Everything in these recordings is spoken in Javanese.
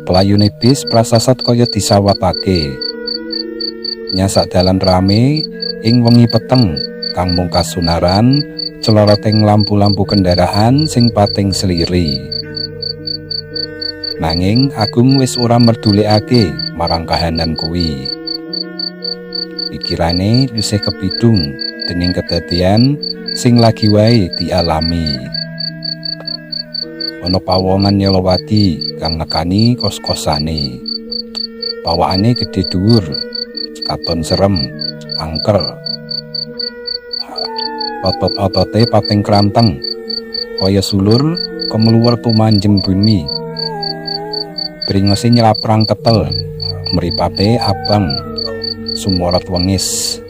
Pelayune bis prasasat kaya disawatake. Nyasak dalan rame ing wengi peteng kang mung kasunaran celoroting lampu-lampu kendaraan sing pating seliri. Nanging Agung wis ora merdulekake marang kahanan kuwi. Pikirane isih kepidung dening kedadian sing lagi wae dialami. Ana pawongan nyelowati kang nekani kos-kosane. Pawakane gedhe dhuwur, katon serem, angker. Otot-otote pating kranteng, kaya sulur kemeluwer tumanjem bumi. Bringose nyelaprang ketel, mripate abang, sumorot wengis.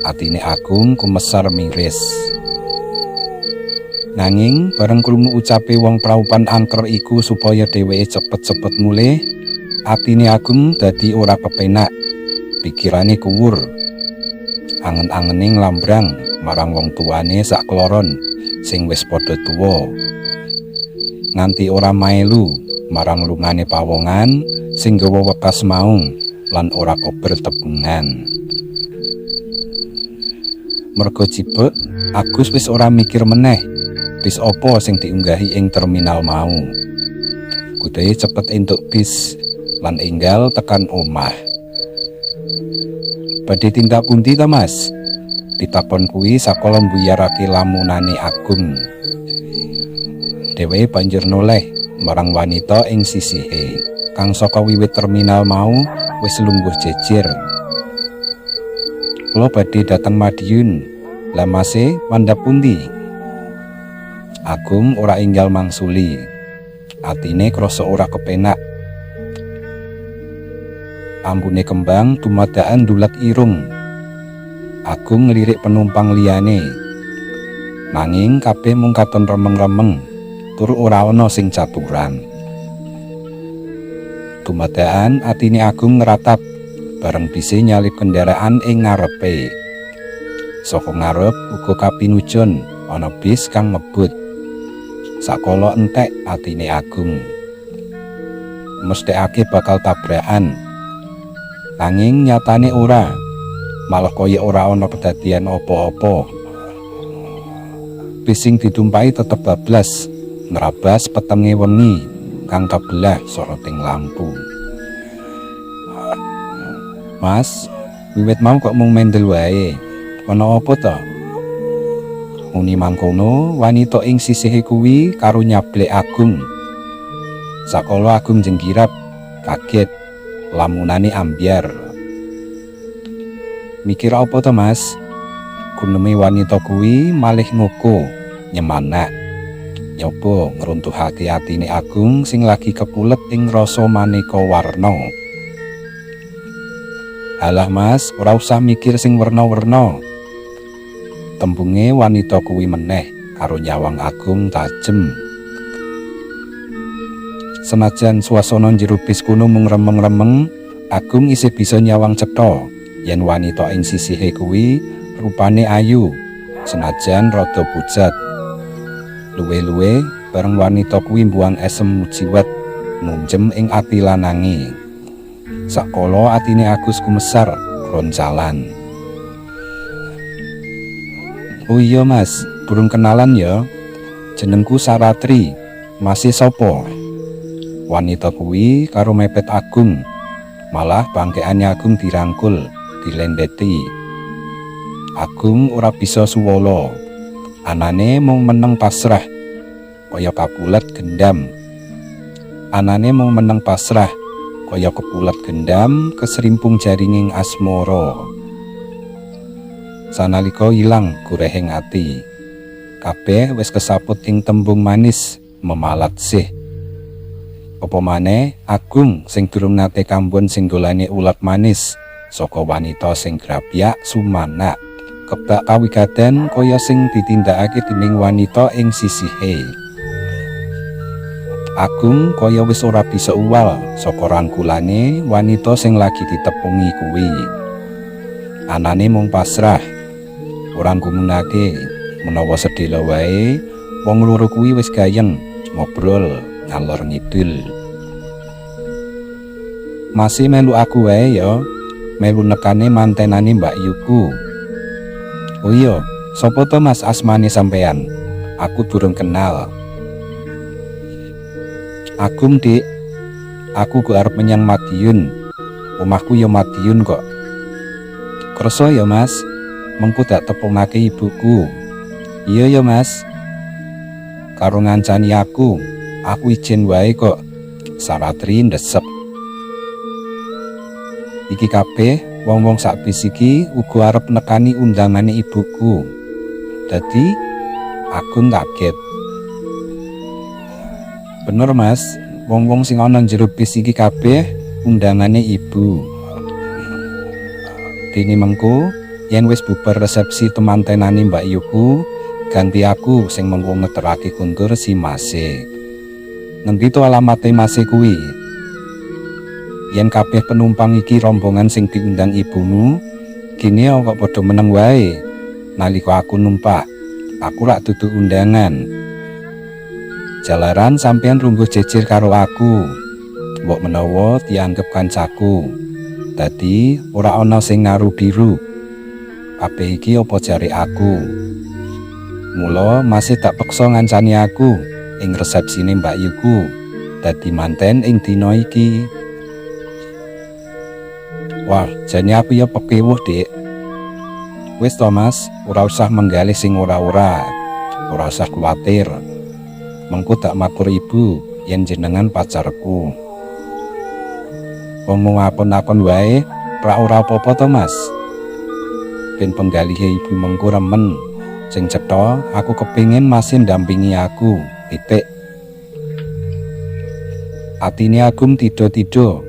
Atine Agung kumesar miris. Nanging bareng krungu ucape wong praupan angker iku supaya dheweke cepet-cepet mulih, atine Agung dadi ora kepenak. Pikirane kuwur. Angen-angene nglambrang marang wong tuane sak kloron sing wis padha tuwa. Nganti ora maelu marang lungane pawongan sing gawa wekas mau lan ora kober tebungan. Mergo cipek, Agus wis ora mikir meneh. Bis opo sing diunggahi ing terminal mau. Kudahe cepet entuk bis lan enggal tekan omah. Badhe tindak pundi ta, Mas? Ditakon kuwi sakala mbuyarake lamunane Agung. Dheweke banjur noleh marang wanita ing sisihe kang saka wiwit terminal mau wis lungguh jejer. Kula badhe dateng Madiun. Lah Mase mandhap pundi? Agung ora enggal mangsuli. Atine krasa ora kepenak. Ambune kembang dumadakan dulat irung. Agung ngelirik penumpang liyane. Nanging kabeh mung katon remeng-remeng, tur ora ana sing caturan. Dumadakan atine Agung ngeratap bareng bise nyalip kendaraan ing ngarepe. Saka ngarep uga kapinujon ana bis kang ngebut. Sakala entek atine Agung. Mesthekake bakal tabrakan. Nanging nyatane ora. Malah kaya ora ana kedadian apa-apa. Bis sing ditumpahi tetep bablas, nrabas petenge wengi kang kabelah soroting lampu. Mas, wiwit mau kok mung mendel wae. Ana apa to? Muni mangkono, wanita ing sisihe kuwi karo nyablek Agung. Sakala Agung jenggirap, kaget, lamunane ambyar. Mikir apa to, Mas? Guneme wanita kuwi malih ngoko, nyemanak. Nyoba ngruntuhake atine Agung sing lagi kepulet ing rasa maneka warna. Alah Mas, ora usah mikir sing werna-werna. Tembunge wanita kuwi meneh karo nyawang Agung tajem. Senajan swasana jero bis kuno mung remeng-remeng, Agung isih bisa nyawang cetha yen wanita ing sisihe kuwi rupane ayu, senajan rada pucat. Luwe-luwe bareng wanita kuwi mbuang esem jiwet nunjem ing ati lanange. Sakala atine Agus kumesar roncalan. Oh iya Mas, burung kenalan ya. Jenengku Saratri. Masih sapa? Wanita kuwi karo mepet Agung. Malah bangkeane Agung dirangkul, dilendeti. Agung ora bisa suwala. Anane mung meneng pasrah, kaya kapulet gendam. Anane mung meneng pasrah, kaya kepulet gendam keserimpung jaringing asmara. Sanalika ilang gurehing ati, kabeh wis kesaput ing tembung manis memalat sih. Apa maneh Agung sing durung nate kambon sing dolane ulat manis saka wanita sing grapyak sumanak, kebak kawigaten kaya sing ditindakake dening wanita ing sisihe. Agung kaya wis ora bisa uwal saka rangkulane wanita sing lagi ditepungi kuwi. Anane mung pasrah, ora nggumunake menawa sedhela wae wong loro kuwi wis gayeng ngobrol ngalor ngidul. Masih melu aku wae ya, melu nekane mantenane Mbak Yuku. Oh iya, sapa to Mas asmane sampean? Aku durung kenal. Agum Dik, aku go arep menyang Madiun. Omahku ya Madiun kok. Kersa ya Mas, mengko dak tepungake ibuku. Iya ya Mas. Karo ngancani aku izin wae kok. Saratri ndesep. Iki kabeh wong-wong sak bis iki uga arep nekani undangane ibuku. Dadi aku kaget. Bener Mas, wong-wong sing ana jero bis iki kabeh undangane ibu. Dene mengko yen wis bubar resepsi temantenane Mbak Yuku, ganti aku sing mengko ngeterake kuntur si Mase. Ngendi to alamate Mase kuwi? Yen kabeh penumpang iki rombongan sing diundang ibumu, kene kok padha meneng wae. Nalika aku numpak, aku rak dudu undangan. Jalaran sampeyan rungguh jejer karo aku. Mbok menawa dianggep kancaku. Dadi ora ana sing ngaru biru. Kabeh iki apa jare aku? Mula masih tak peksa ngancani aku ing resepsine Mbak Yuku. Dadi manten ing dina iki. Wah, jane aku ya pekewuh, Dik. Wis to Mas, ora usah menggalih sing ora-ora. Ora usah kuwatir. Mengko tak matur ibu yen jenengan pacarku. Wong ngapun-apun wae, ora apa-apa to Mas. Ben penggalihe ibu mengko remen. Sing cetha aku kepingin masih ndampingi aku. Titik. Atine Agum tido-tido.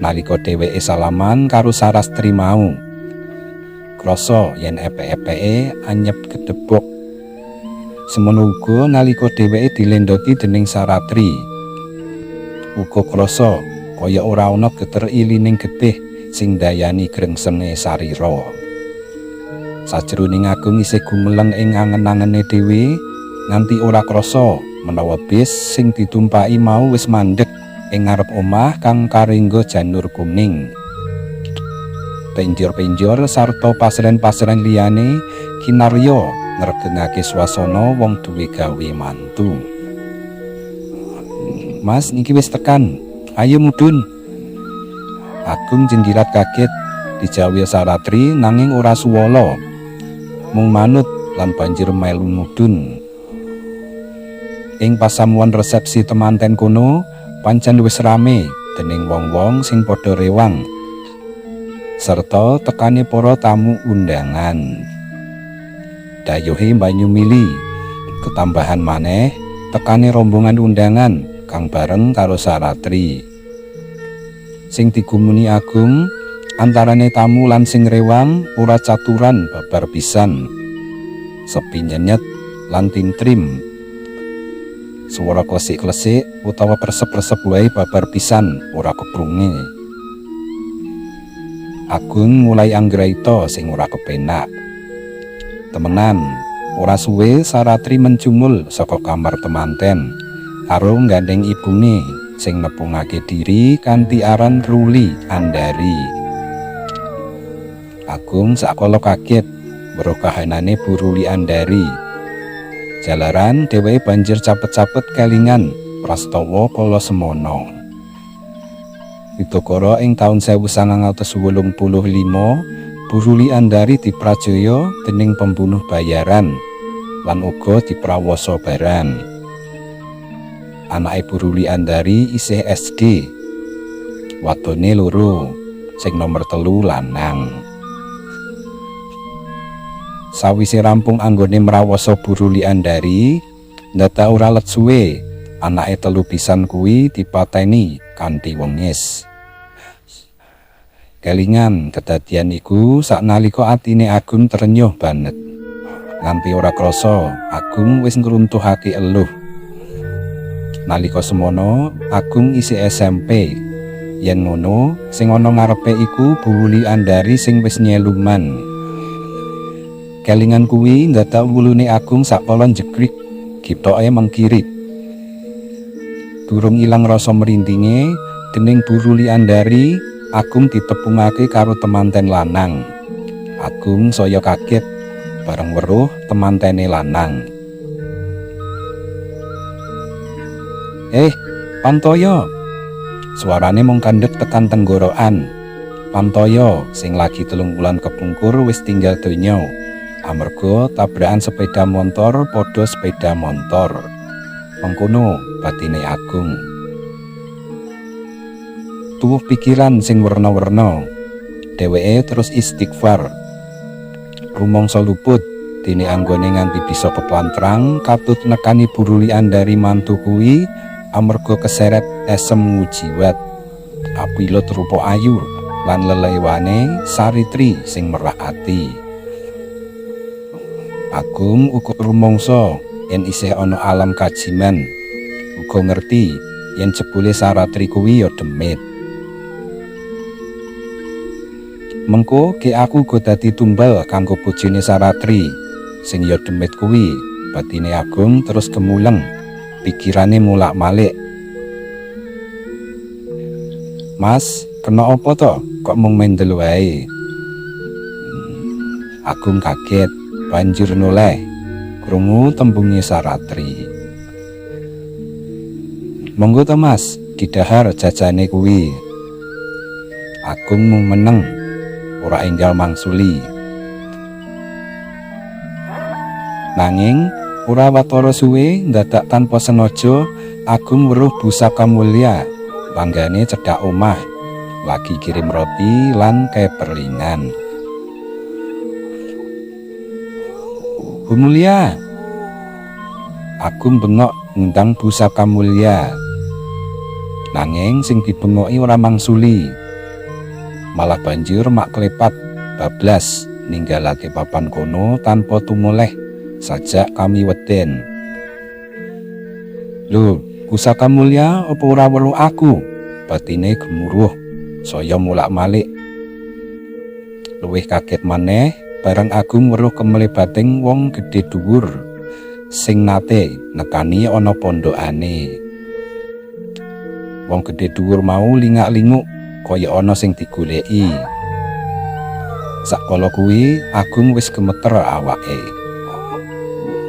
Nalika dheweke salaman karo Sarastri mau. Krasa yen epek-epeke anyep gedebok. Semono uga nalika dheweke dilendoti dening Saratri. Uga krasa kaya ora ana geter ilining getih sing dayani grengsenge sarira. Sajroning Agum isih gumeleng ing angen-angene dhewe nganti ora krasa menawa bis sing ditumpaki mau wis mandheg ing ngarep omah kang karingga janur kuning. Penjor-penjor sarta pasren-pasren liyane kinarya ngregengake swasana wong duwe gawe mantu. Mas niki wis tekan. Ayo mudhun. Agum jenggirat kaget dijawi Saratri nanging ora suwala. Mung manut lan banjir melu mudhun. Ing pasamuan resepsi temanten kono pancen wis rame dening wong-wong sing padha rewang serta tekane para tamu undangan. Dayuhe banyu mili ketambahan maneh tekane rombongan undangan kang bareng karo Saratri. Sing digumuni Agum antarane tamu lan sing rewang ora caturan babar pisan. Sepi nyenyet lan tintrim. Suara klesik-klesik utawa persep-persep wae babar pisan ora keprunge. Agum mulai anggraita sing ora kepenak. Temenan, ora suwe Saratri mencumul saka kamar temanten karo nggandeng ibune sing nepungake diri kanthi aran Ruli Andari. Agum sakala kaget weruh kahanane Bu Ruli Andari. Jalaran dheweke banjir capet-capet kelingan prastawa kala semono. Widakara ing taun 1985, Bu Ruli Andari diprajaya dening pembunuh bayaran lan uga diprawasa baran. Anake Bu Ruli Andari isih SD. Wadone loro, sing nomor 3 lanang. Sawise rampung anggone mrawasa Bu Ruli Andari, ndata ora let suwe, anake 3 pisan kuwi dipateni kanthi wengis. Kelingan kedadian iku saknalika atine Agum terenyuh banget. Nganti ora krasa, Agum wis ngruntuhake eluh. Nalika semono, Agum isih SMP. Yen ngono, sing ana ngarepe iku Bu Ruli Andari sing wis nyeluman. Kelingan kuwi ndata wulune Agum sakpala jegrik, kitoke mengkirit. Durung ilang rasa merintinge dening Bu Ruli Andari, Agung ditepungake karo temanten lanang. Agung saya kaget bareng weruh temantene lanang. Pantoyo, suarane mung kandhet tekan tenggorokan. Pantoyo sing lagi 3 wulan kepungkur wis tinggal donya amarga tabrakan sepeda motor padha sepeda motor. Mengkono batine Agung. Tuwuh pikiran sing werna-werna, dheweke terus istighfar. Rumangsa luput dene anggone nganti bisa peplantrang katut nekani Bu Ruli Andari mantu kuwi amarga keseret esem wujiwat. Apilut rupa ayu lan lelewane Saritri sing merah ati. Agung uga rumangsa yen isih ana alam kajiman, uga ngerti yen jebule Saratri kuwi ya demit. Mengko ge aku uga dadi tumbal kanggo bojone Saratri sing ya demit kuwi. Batine Agung terus gemuleng, pikirane mulak-malik. Mas, kena apa to? Kok mung mendel wae? Agung kaget, banjur noleh krungu tembunge Saratri. Monggo to Mas, didahar jajane kuwi. Agung mung meneng, ora enggal mangsuli. Nanging ora watara suwe ndadak tanpa sengaja Agung weruh Bu Sakamulya langgane cedhak omah lagi kirim roti lan keperlingan. Bu Mulya, Agung bengok ngundang Bu Sakamulya. Nanging sing dibengoki ora mangsuli, malah banjur mak klepat bablas ninggalake papan kono tanpa tumoleh sajak kami weden. Lho, Bu Sakamulya apa ora weruh aku? Batine gemuruh, saya mulak-malik. Luwih kaget maneh bareng Agung weruh kemlebating wong gedhe dhuwur sing nate nekani ana pondokane. Wong gedhe dhuwur mau lingak-linguk kaya ana sing digoleki. Sakala kuwi Agung wis gemeter awake.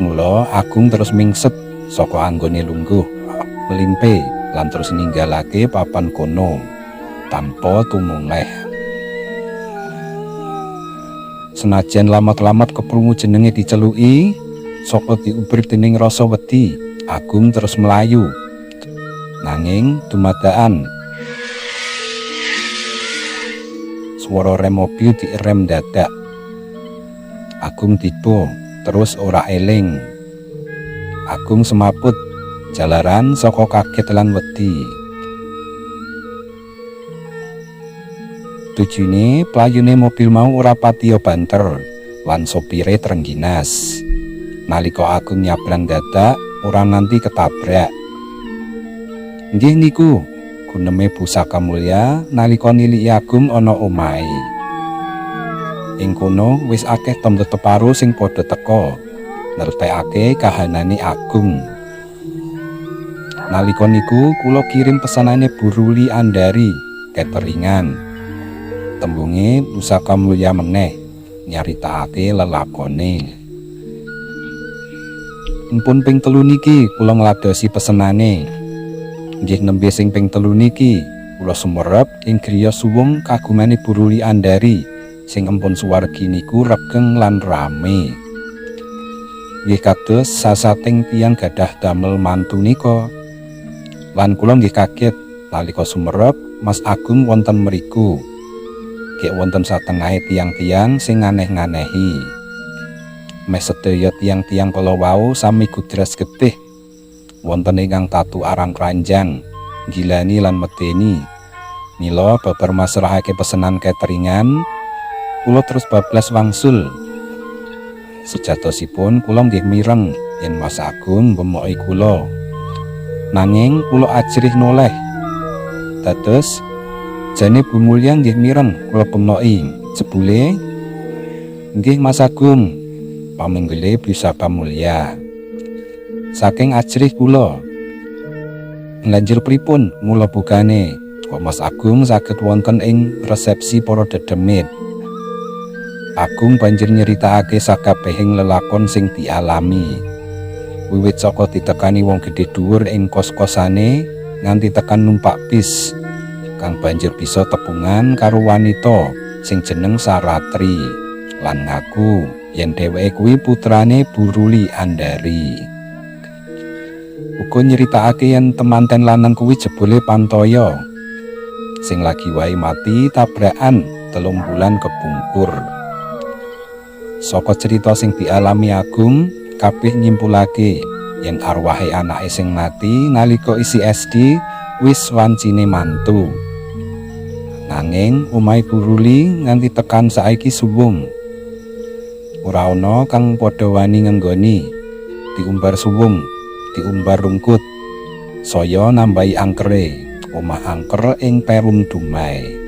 Mula Agung terus mingset saka anggone lungguh, melimpe lan terus ninggalake papan kono tanpa tumuleh. Senajan lamat-lamat keprungu jenenge diceluki, saka diuber dening rasa wedi, Agung terus melayu. Nanging dumadaan swara rem mobil direm dadak. Agung tiba terus ora eling. Agung semaput jalaran saka kaget lan wedi. Tujune playune mobil mau ora patiya banter lan sopire trengginas. Nalika Agung nyabrang dadak ora nanti ketabrak. Nggih niku guneme Bu Sakamulya nalika niliki Agung ana omahe. Ing kono wis akeh tembe-teparo sing padha teka nertekake kahanane Agung. Nalika niku kula kirim pesanane Bu Ruli Andari cateringan. Tembunge Bu Sakamulya meneh nyaritakake lelakone. Empun ping 3 niki kula ngladosi pesenane. Nggih nembe sing ping 3 niki kula sumerep ing griya suwung kagungane Bu Ruli Andari sing empun suwargi niku regeng lan rame. Nggih kados sasating tiyang gadah damel mantu nika. Lan kula nggih kaget nalika sumerep Mas Agung wonten mriku. Gek wonten satengahe tiang-tiang sing aneh-anehi. Meh sedaya tiang-tiang kala wau sami gudras getih. Wonten ingkang tatu arang kranjang, gilani lan medeni. Mila babar masrahake pesenan cateringan, kula terus bablas wangsul. Sejatosipun kula nggih mireng yen Mas Agung mbemoki kula. Nanging kula ajrih noleh. Dados jane Bu Mulya nggih mireng kula bemoki. Jebule, nggih Mas Agung, paminggile Bu Sakamulya. Saking ajrih kula. Nglanjur pripun mula bukane kok Mas Agung saged wonten ing resepsi para dedemit? Agung banjur nyeritakake sakabehing lelakon sing dialami. Wiwit saka ditekani wong gedhe dhuwur ing kos-kosane nganti tekan numpak bis kang banjur bisa tepungan karo wanita sing jeneng Saratri lan ngaku yen dheweke kuwi putrane Bu Ruli Andari. Uga nyeritakake yen temanten lanang kuwi jebule Pantoya sing lagi wae mati tabrakan 3 bulan kepungkur. Saka cerita sing dialami Agung, kabeh nyimpulake yen arwahe anake sing mati nalika isi SD wis wancine mantu. Nanging omahe Bu Ruli nganti tekan saiki suwung. Ora ana kang padha wani ngenggoni, diumbar suwung, diumbar rungkut, saya nambahi angkere, omah angker ing Perum Dumai.